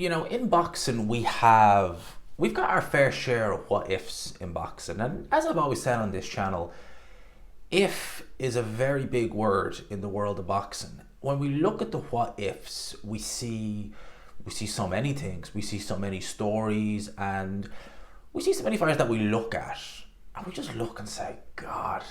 in boxing we've got our fair share of what ifs in boxing, and as I've always said on this channel, if is a very big word in the world of boxing. When we look at the what ifs, we see so many things, we see so many stories, and we see so many fighters that we look at, and we just look and say, God,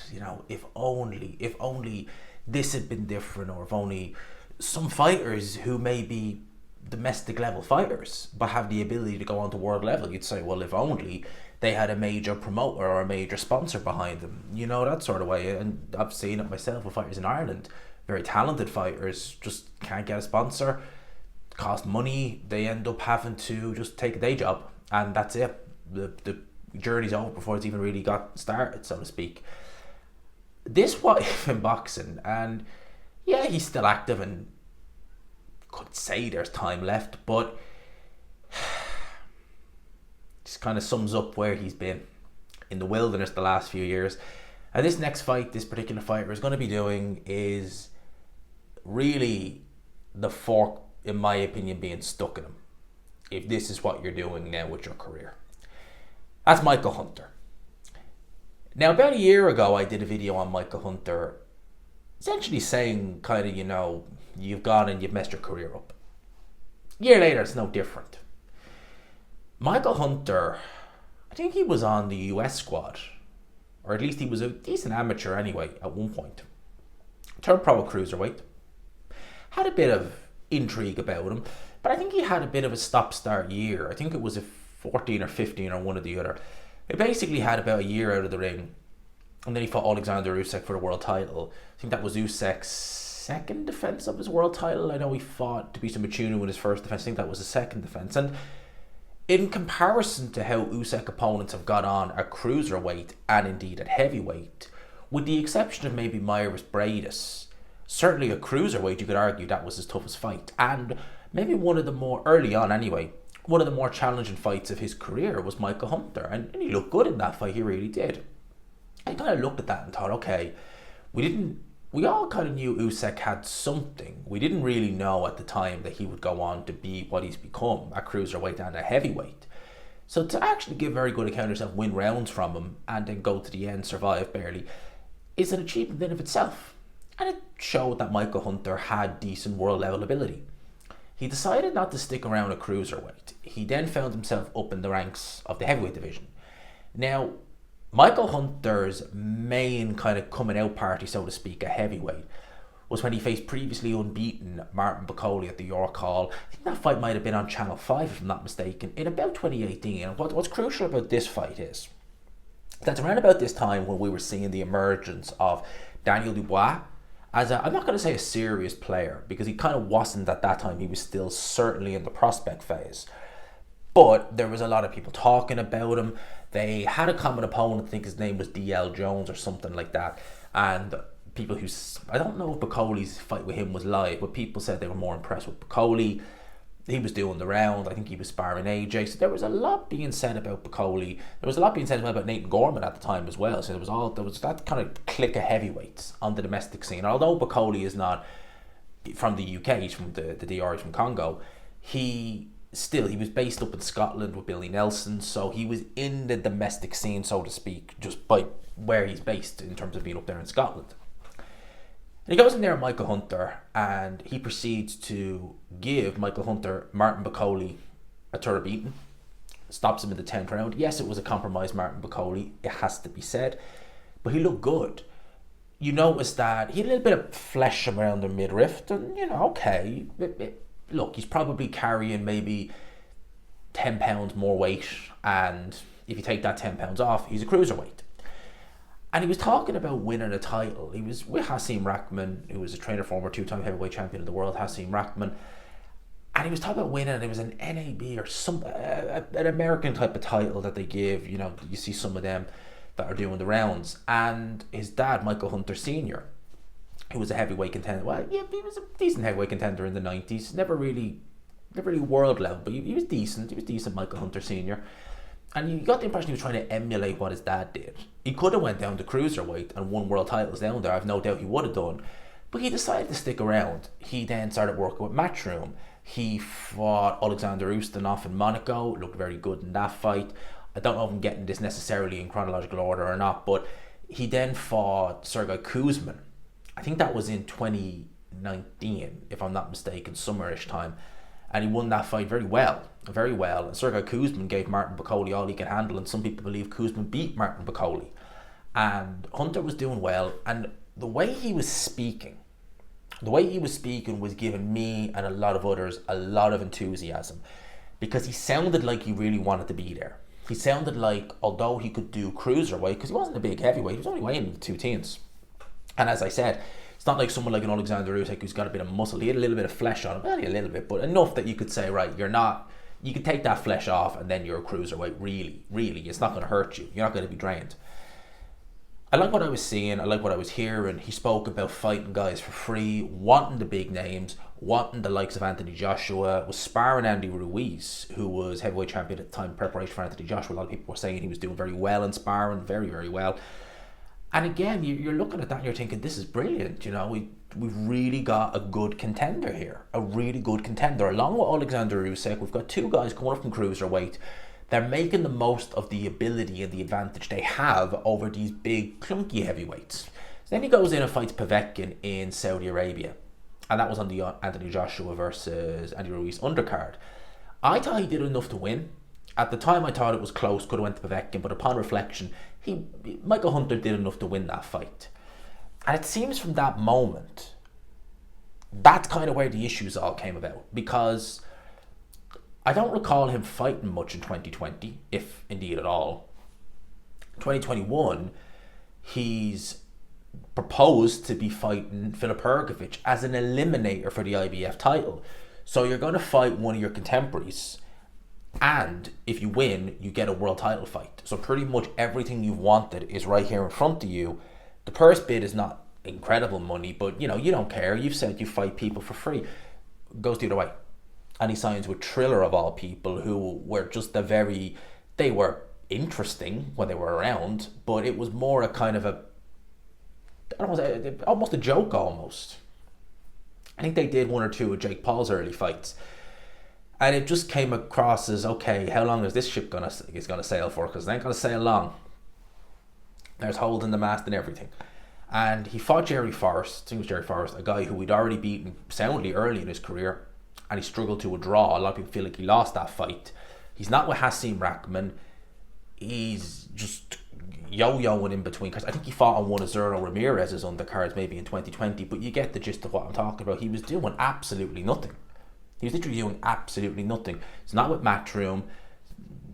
if only this had been different, or if only some fighters who may be domestic level fighters but have the ability to go on to world level, you'd say, well, if only they had a major promoter or a major sponsor behind them, that sort of way. And I've seen it myself with fighters in Ireland, very talented fighters, just can't get a sponsor, cost money, they end up having to just take a day job, and that's it. The journey's over before it's even really got started, so to speak. This what if in boxing, and yeah, he's still active and could say there's time left, but just kind of sums up where he's been in the wilderness the last few years. And this next fight this particular fighter is going to be doing is really the fork, in my opinion, being stuck in him, if this is what you're doing now with your career. That's Michael Hunter. Now, about a year ago, I did a video on Michael Hunter, essentially saying kind of, you've gone and you've messed your career up. A year later, it's no different. Michael Hunter, I think he was on the US squad, or at least he was a decent amateur anyway at one point. Turned pro at cruiserweight. Had a bit of intrigue about him, but I think he had a bit of a stop-start year. I think it was a 14 or 15 or one or the other. He basically had about a year out of the ring, and then he fought Alexander Usyk for the world title. I think that was Usyk's second defense of his world title. I know he fought Tibisa Machunu in his first defense. I think that was his second defense. And in comparison to how Usyk opponents have got on at cruiserweight and indeed at heavyweight, with the exception of maybe Myris Bradis, certainly at cruiserweight you could argue that was his toughest fight, and maybe one of the more, early on anyway, one of the more challenging fights of his career was Michael Hunter, and he looked good in that fight, he really did. I kind of looked at that and thought, okay, we all kind of knew Usyk had something. We didn't really know at the time that he would go on to be what he's become at cruiserweight and at heavyweight. So to actually give very good account of yourself, win rounds from him, and then go to the end, survive barely, is an achievement in of itself. And it showed that Michael Hunter had decent world level ability. He decided not to stick around at cruiserweight. He then found himself up in the ranks of the heavyweight division. Now, Michael Hunter's main kind of coming out party, so to speak, at heavyweight was when he faced previously unbeaten Martin Bakole at the York Hall. I think that fight might have been on Channel 5, if I'm not mistaken, in about 2018. And what's crucial about this fight is that's around about this time when we were seeing the emergence of Daniel Dubois as I'm not going to say a serious player, because he kind of wasn't at that time. He was still certainly in the prospect phase. But there was a lot of people talking about him. They had a common opponent, I think his name was DL Jones or something like that. And people I don't know if Bacole's fight with him was live, but people said they were more impressed with Bakole. He was doing the round. I think he was sparring AJ. So there was a lot being said about Bakole. There was a lot being said about Nathan Gorman at the time as well. So there was that kind of clique of heavyweights on the domestic scene. Although Bakole is not from the UK, he's from the DR, he's from Congo. He was based up in Scotland with Billy Nelson, so he was in the domestic scene, so to speak, just by where he's based in terms of being up there in Scotland. And he goes in there with Michael Hunter, and he proceeds to give Michael Hunter Martin Bakole a third beating, stops him in the 10th round. Yes, it was a compromised Martin Bakole, it has to be said, but he looked good. You notice that he had a little bit of flesh around the midriff, and okay, look, he's probably carrying maybe 10 pounds more weight, and if you take that 10 pounds off, he's a cruiserweight. And he was talking about winning a title. He was with Hasim Rahman, who was a trainer, former two-time heavyweight champion of the world, Hasim Rahman. And he was talking about winning, and it was an NAB or an American type of title that they give. You see some of them that are doing the rounds. And his dad, Michael Hunter Sr., who was a heavyweight contender. Well, yeah, he was a decent heavyweight contender in the 90s. Never really world level, but he was decent. He was decent, Michael Hunter Sr. And you got the impression he was trying to emulate what his dad did. He could have went down to cruiserweight and won world titles down there. I've no doubt he would have done. But he decided to stick around. He then started working with Matchroom. He fought Alexander Ustinov in Monaco, looked very good in that fight. I don't know if I'm getting this necessarily in chronological order or not, but he then fought Sergey Kuzmin. I think that was in 2019, if I'm not mistaken, summerish time. And he won that fight very well, very well. And Sergey Kuzmin gave Martin Bakole all he could handle, and some people believe Kuzmin beat Martin Bakole. And Hunter was doing well, and the way he was speaking was giving me and a lot of others a lot of enthusiasm, because he sounded like he really wanted to be there. He sounded like, although he could do cruiserweight, because he wasn't a big heavyweight, he was only weighing in the 210s. And as I said, it's not like someone like an Alexander Usyk who's got a bit of muscle. He had a little bit of flesh on him, only a little bit, but enough that you could say, right, you could take that flesh off and then you're a cruiserweight. Really, it's not going to hurt you. You're not going to be drained. I like what I was seeing. I like what I was hearing. He spoke about fighting guys for free, wanting the big names, wanting the likes of Anthony Joshua, was sparring Andy Ruiz, who was heavyweight champion at the time, preparation for Anthony Joshua. A lot of people were saying he was doing very well in sparring, very, very well. And again, you're looking at that and you're thinking, this is brilliant. You know, we've really got a good contender here, a really good contender. Along with Alexander Usyk, we've got two guys coming up from cruiserweight. They're making the most of the ability and the advantage they have over these big, clunky heavyweights. So then he goes in and fights Povetkin in Saudi Arabia. And that was on the Anthony Joshua versus Andy Ruiz undercard. I thought he did enough to win. At the time, I thought it was close, could have went to Povetkin, but upon reflection, Michael Hunter did enough to win that fight. And it seems from that moment, that's kind of where the issues all came about, because I don't recall him fighting much in 2020, if indeed at all. 2021, he's proposed to be fighting Filip Hrgovic as an eliminator for the IBF title. So you're going to fight one of your contemporaries, and if you win, you get a world title fight. So pretty much everything you've wanted is right here in front of you. The purse bid is not incredible money, but you don't care. You've said you fight people for free. It goes the other way. And he signs with Triller of all people, who were just they were interesting when they were around, but it was more a kind of almost a joke almost. I think they did one or two of Jake Paul's early fights. And it just came across as, okay, how long is this ship gonna sail for? Because it ain't gonna sail long. There's holes in the mast and everything. And he fought Jerry Forrest. I think it was Jerry Forrest, a guy who we'd already beaten soundly early in his career, and he struggled to a draw. A lot of people feel like he lost that fight. He's not with Hasim Rahman. He's just yo-yoing in between, because I think he fought on one of Zerno Ramirez's undercards maybe in 2020, but you get the gist of what I'm talking about. He was doing absolutely nothing. He was literally doing absolutely nothing. It's not with Matchroom,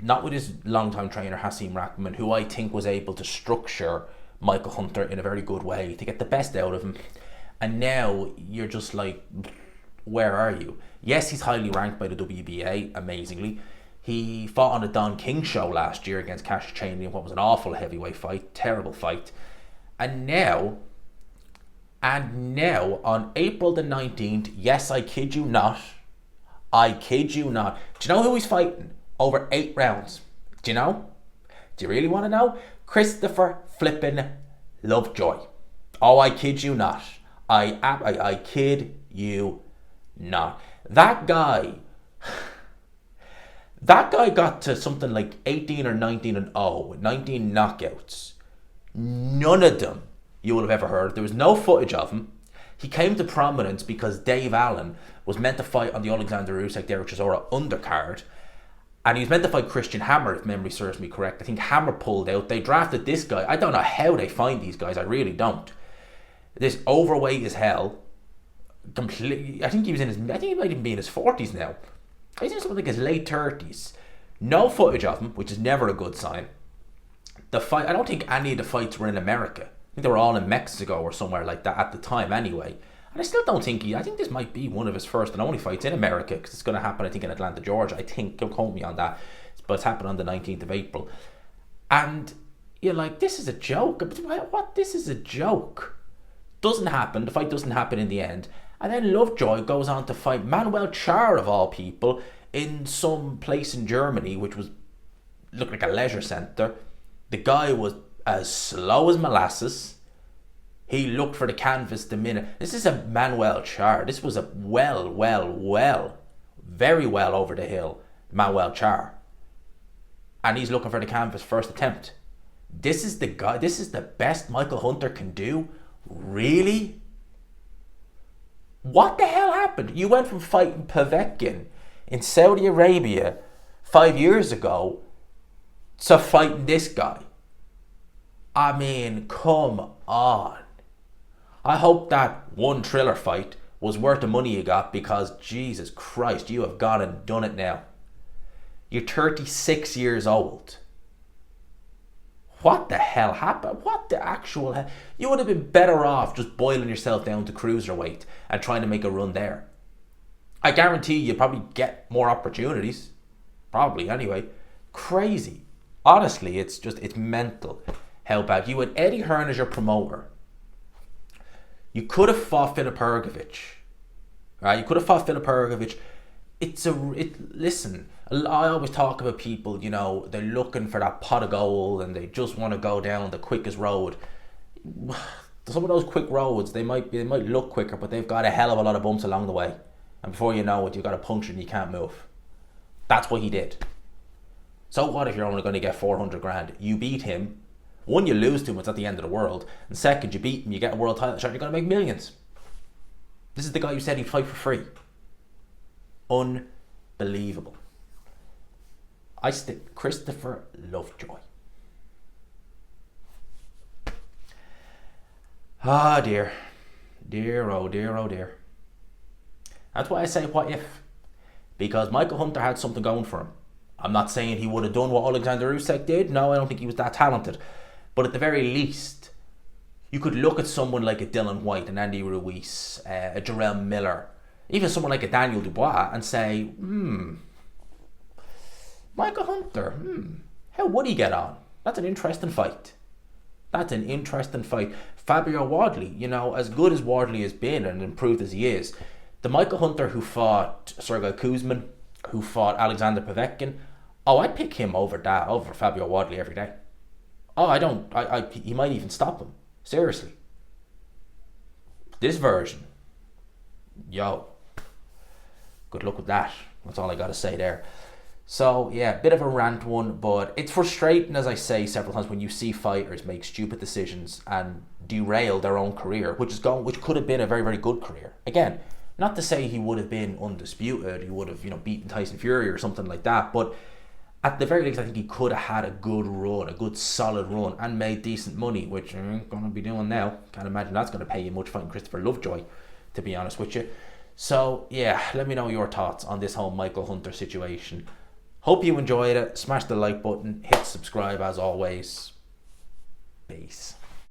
not with his longtime trainer Hasim Rahman, who I think was able to structure Michael Hunter in a very good way to get the best out of him. And now you're just like, where are you? Yes, he's highly ranked by the WBA, amazingly. He fought on the Don King show last year against Cassius Chaney in what was an awful heavyweight fight, terrible fight. And now on April the 19th, yes, I kid you not, do you know who he's fighting? Over 8 rounds. Do you know? Do you really want to know? Christopher flippin' Lovejoy. Oh, I kid you not. I kid you not. That guy got to something like 18 or 19-0 with 19 knockouts. None of them you will have ever heard. There was no footage of him. He came to prominence because Dave Allen was meant to fight on the Alexander Usyk-Derek Chisora undercard, and he was meant to fight Christian Hammer, if memory serves me correct. I think Hammer pulled out. They drafted this guy. I don't know how they find these guys. I really don't. This overweight as hell. Completely. I think he might even be in his 40s now. He's in something like his late 30s. No footage of him, which is never a good sign. The fight. I don't think any of the fights were in America. I think they were all in Mexico or somewhere like that at the time anyway. And I still don't think I think this might be one of his first and only fights in America, because it's going to happen, I think, in Atlanta, Georgia. I think, don't quote me on that, but it's happening on the 19th of April. And you're like, this is a joke. What? This is a joke. Doesn't happen. The fight doesn't happen in the end. And then Lovejoy goes on to fight Manuel Char, of all people, in some place in Germany, which looked like a leisure centre. The guy was as slow as molasses. He looked for the canvas the minute. This is a Manuel Char. This was a well very well over the hill Manuel Char. And he's looking for the canvas first attempt. This is the guy, this is the best Michael Hunter can do? Really? What the hell happened? You went from fighting Povetkin in Saudi Arabia 5 years ago to fighting this guy. I mean, come on. I hope that one Triller fight was worth the money you got, because Jesus Christ, you have gone and done it now. You're 36 years old. What the hell happened? What the actual hell? You would have been better off just boiling yourself down to cruiserweight and trying to make a run there. I guarantee you probably get more opportunities. Probably, anyway. Crazy. Honestly, it's mental how bad. You had Eddie Hearn as your promoter. You could have fought Filip Hrgovic. Right? You could have fought Filip Hrgovic. Listen, I always talk about people, you know, they're looking for that pot of gold and they just want to go down the quickest road. Some of those quick roads, they might look quicker, but they've got a hell of a lot of bumps along the way. And before you know it, you've got a puncture and you can't move. That's what he did. So what if you're only going to get 400 grand? You beat him. One, you lose to him, it's at the end of the world. And second, you beat him, you get a world title shot, you're going to make millions. This is the guy who said he'd fight for free. Unbelievable. I stick Christopher Lovejoy. Ah, dear. Dear, oh dear, oh dear. That's why I say what if. Because Michael Hunter had something going for him. I'm not saying he would have done what Alexander Usyk did. No, I don't think he was that talented. But at the very least, you could look at someone like a Dylan White, an Andy Ruiz, a Jarrell Miller, even someone like a Daniel Dubois, and say, Michael Hunter, how would he get on? That's an interesting fight. That's an interesting fight. Fabio Wardley, you know, as good as Wardley has been and improved as he is, the Michael Hunter who fought Sergei Kuzmin, who fought Alexander Povetkin, I'd pick him over Fabio Wardley every day. He might even stop him. Seriously. This version, good luck with that. That's all I got to say there. So, yeah, bit of a rant one, but it's frustrating, as I say several times, when you see fighters make stupid decisions and derail their own career, which could have been a very, very good career. Again, not to say he would have been undisputed, he would have, beaten Tyson Fury or something like that, but at the very least, I think he could have had a good run, a good solid run, and made decent money, which I'm going to be doing now. Can't imagine that's going to pay you much fighting Christopher Lovejoy, to be honest with you. So, yeah, let me know your thoughts on this whole Michael Hunter situation. Hope you enjoyed it. Smash the like button, hit subscribe as always. Peace.